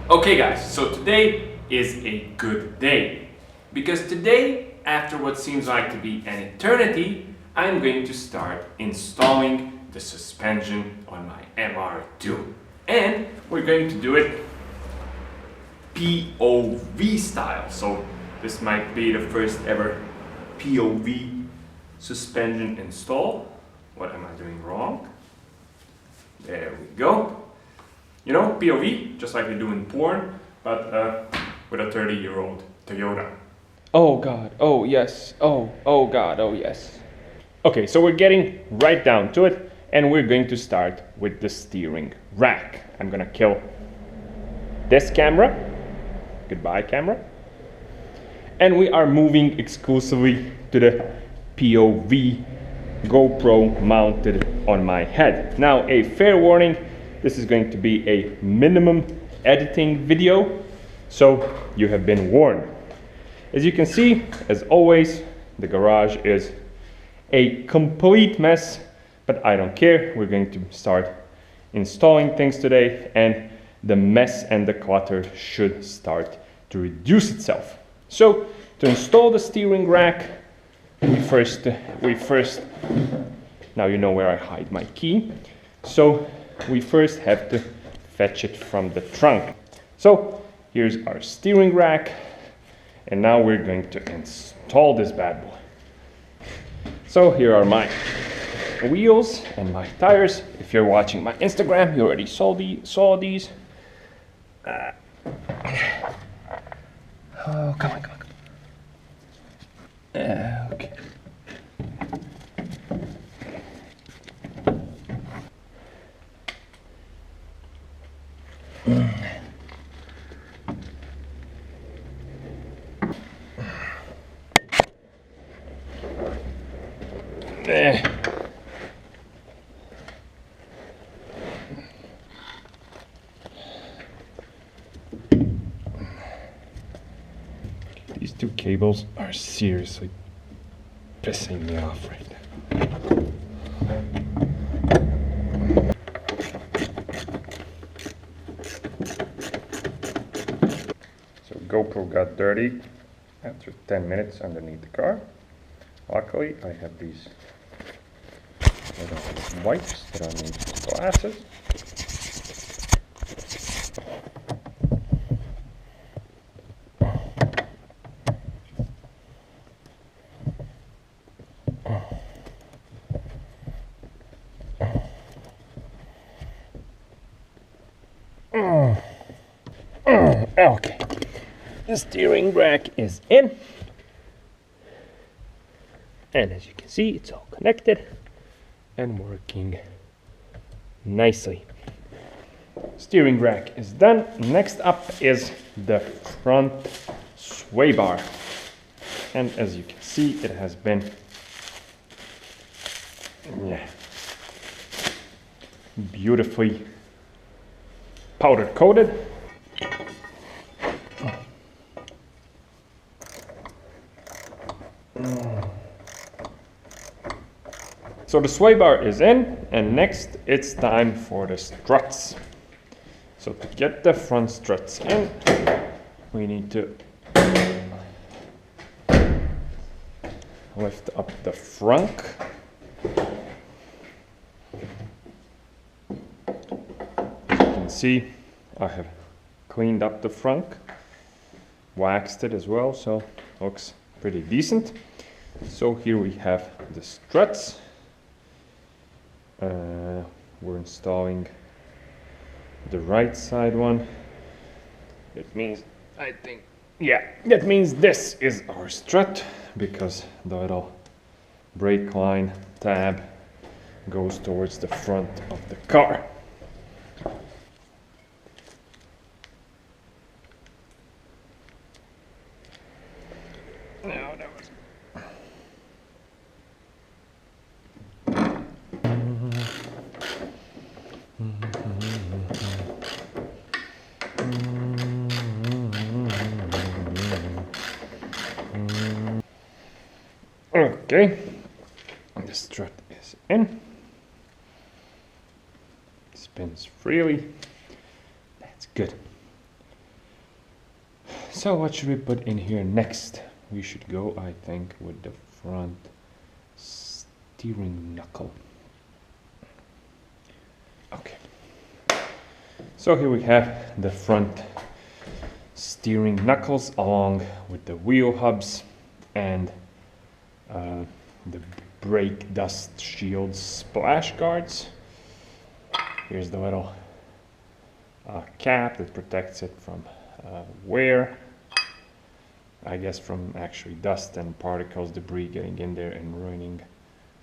Okay guys, so today is a good day because today, after what seems like to be an eternity, I'm going to start installing the suspension on my MR2, and we're going to do it POV style. So this might be the first ever POV suspension install. What am I doing wrong? There we go. You know, POV, just like they do in porn, but with a 30-year-old Toyota. Oh God, oh yes, oh God, oh yes. Okay, so we're getting right down to it, and we're going to start with the steering rack. I'm gonna kill this camera. Goodbye, camera. And we are moving exclusively to the POV GoPro mounted on my head. Now, a fair warning, this is going to be a minimum editing video, so you have been warned. As you can see, as always, the garage is a complete mess, but I don't care. We're going to start installing things today, and the mess and the clutter should start to reduce itself. So, to install the steering rack, we first, now you know where I hide my key. So we first have to fetch it from the trunk. So here's our steering rack, and now we're going to install this bad boy. So here are my wheels and my tires. If you're watching my Instagram, you already saw these. Oh, come on. Okay. These two cables are seriously pissing me off right now. So GoPro got dirty after 10 minutes underneath the car. Luckily, I have these little wipes that are made of glasses. Okay, the steering rack is in, and as you can see, it's all connected and working nicely. Steering rack is done. Next up is the front sway bar, and as you can see, it has been beautifully powder coated. So the sway bar is in, and next it's time for the struts. So to get the front struts in, we need to lift up the frunk. As you can see, I have cleaned up the frunk, waxed it as well, so it looks pretty decent. So here we have the struts. We're installing the right side one. It means, that means this is our strut, because the little brake line tab goes towards the front of the car. Now that was okay, the strut is in, spins freely, that's good. So what should we put in here next? We should go, I think, with the front steering knuckle. Okay. So here we have the front steering knuckles along with the wheel hubs and the brake dust shield splash guards. Here's the little cap that protects it from wear. I guess from actually dust and particles, debris getting in there and ruining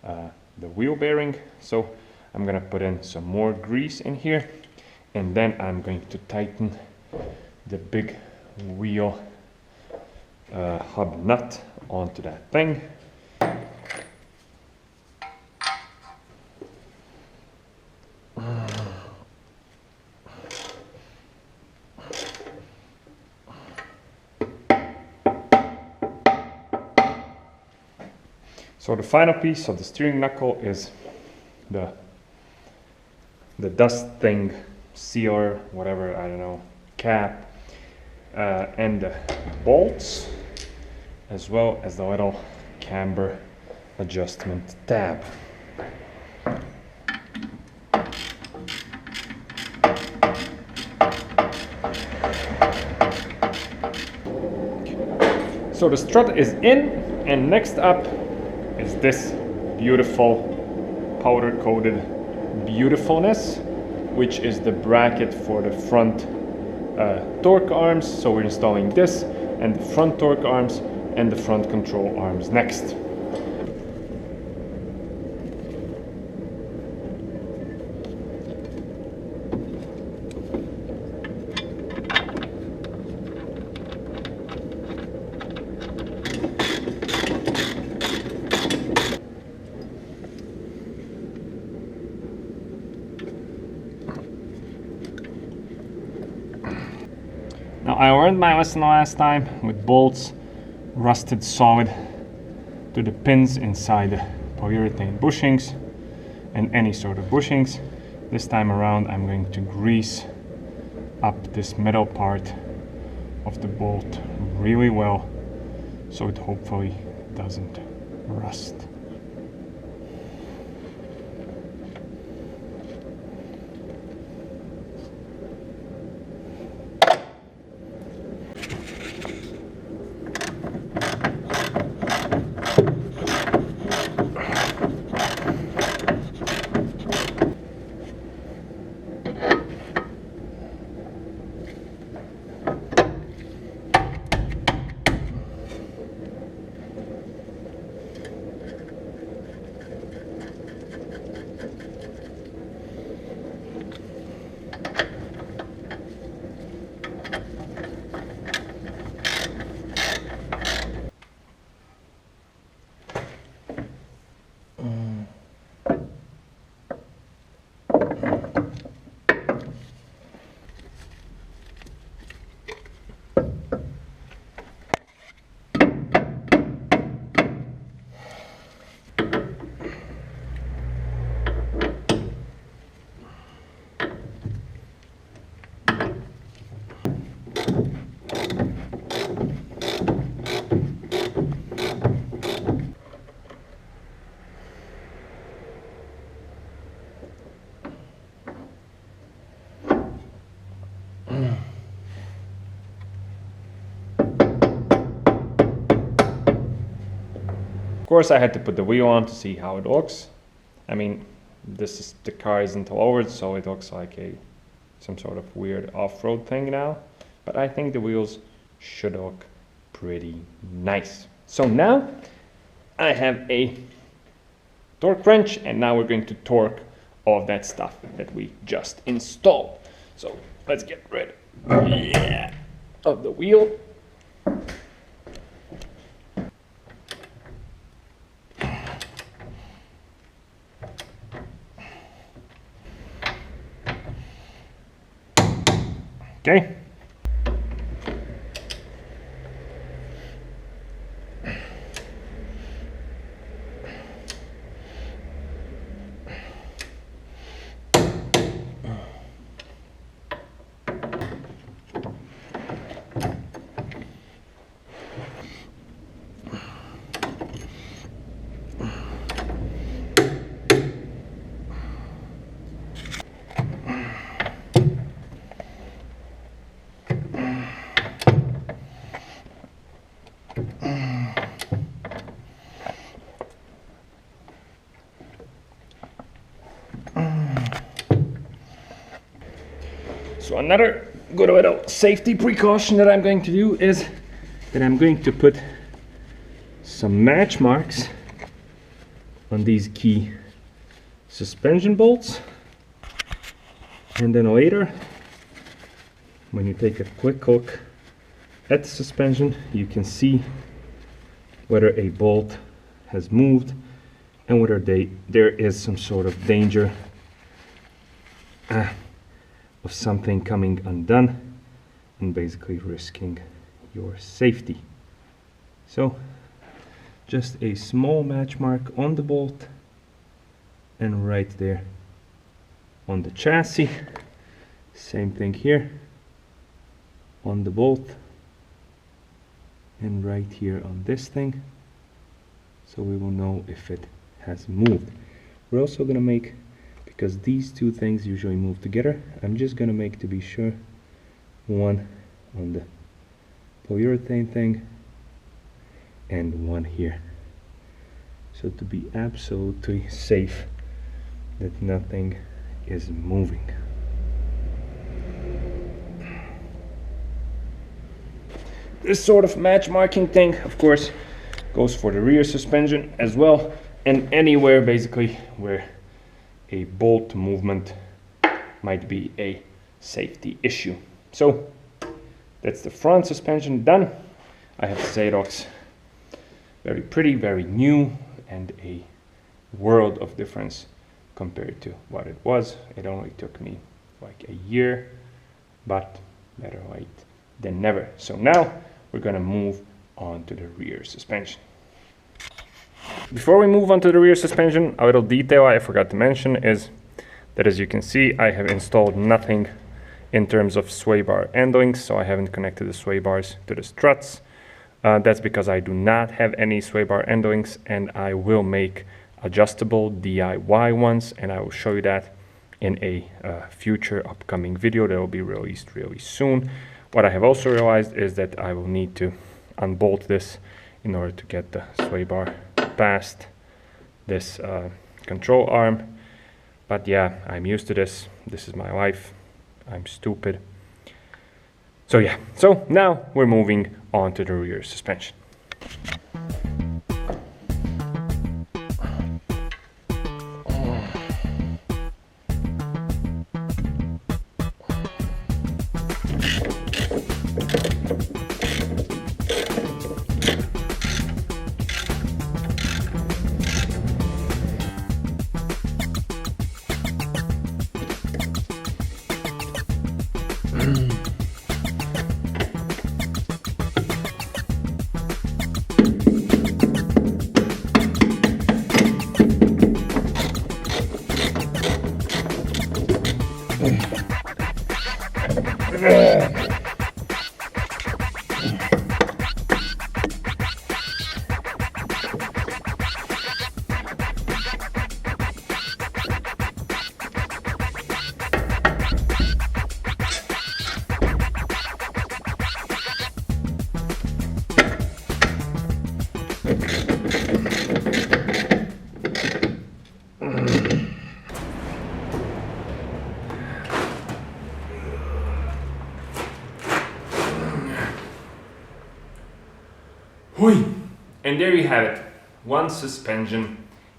the wheel bearing. So I'm gonna put in some more grease in here, and then I'm going to tighten the big wheel hub nut onto that thing. So the final piece of the steering knuckle is the dust thing, sealer, whatever, I don't know, cap, and the bolts, as well as the little camber adjustment tab. So the strut is in, and next up is this beautiful powder coated beautifulness, which is the bracket for the front torque arms. So we're installing this and the front torque arms and the front control arms next. Now I learned my lesson last time with bolts rusted solid to the pins inside the polyurethane bushings and any sort of bushings. This time around I'm going to grease up this middle part of the bolt really well so it hopefully doesn't rust. Of course I had to put the wheel on to see how it looks. I mean, the car isn't lowered, so it looks like some sort of weird off-road thing now. But I think the wheels should look pretty nice. So now I have a torque wrench, and now we're going to torque all of that stuff that we just installed. So let's get rid of the wheel. Okay. So another good little safety precaution that I'm going to do is that I'm going to put some match marks on these key suspension bolts, and then later when you take a quick look at the suspension, you can see whether a bolt has moved and whether there is some sort of danger of something coming undone and basically risking your safety. So just a small match mark on the bolt and right there on the chassis. Same thing here on the bolt and right here on this thing, so we will know if it has moved. We're also going to make, because these two things usually move together, I'm just going to make, to be sure, one on the polyurethane thing and one here, so to be absolutely safe that nothing is moving. This sort of match marking thing, of course, goes for the rear suspension as well, and anywhere basically where a bolt movement might be a safety issue. So that's the front suspension done. I have to say it looks very pretty, very new, and a world of difference compared to what it was. It only took me like a year, but better late than never. So now we're gonna move on to the rear suspension. Before we move on to the rear suspension, a little detail I forgot to mention is that, as you can see, I have installed nothing in terms of sway bar end links, so I haven't connected the sway bars to the struts. That's because I do not have any sway bar end links, and I will make adjustable DIY ones, and I will show you that in a future upcoming video that will be released really soon. What I have also realized is that I will need to unbolt this in order to get the sway bar past this control arm. But yeah, I'm used to this. This is my life. I'm stupid. So yeah, so now we're moving on to the rear suspension. And there you have it, one suspension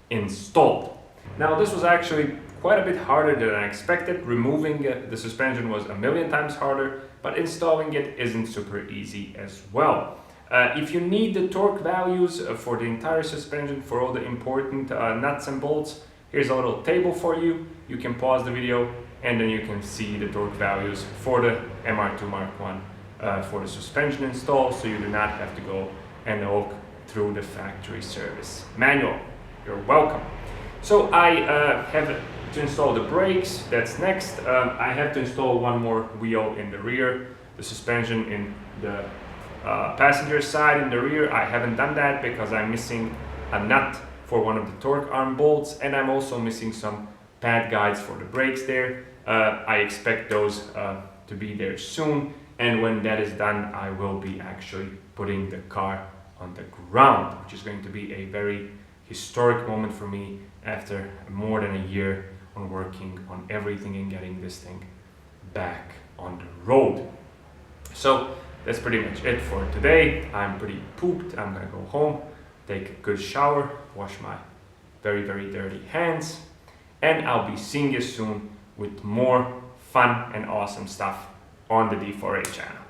installed. Now this was actually quite a bit harder than I expected. Removing the suspension was a million times harder, but installing it isn't super easy as well. If you need the torque values for the entire suspension, for all the important nuts and bolts, here's a little table for you. You can pause the video and then you can see the torque values for the MR2 Mark I for the suspension install, so you do not have to go and look through the factory service manual. You're welcome. So I have to install the brakes. That's next. I have to install one more wheel in the rear, the suspension in the passenger side in the rear. I haven't done that because I'm missing a nut for one of the torque arm bolts, and I'm also missing some pad guides for the brakes there. I expect those to be there soon, and when that is done, I will be actually putting the car on the ground, which is going to be a very historic moment for me after more than a year on working on everything and getting this thing back on the road. So that's pretty much it for today. I'm pretty pooped. I'm gonna go home, take a good shower, wash my very, very dirty hands, and I'll be seeing you soon with more fun and awesome stuff on the D4A channel.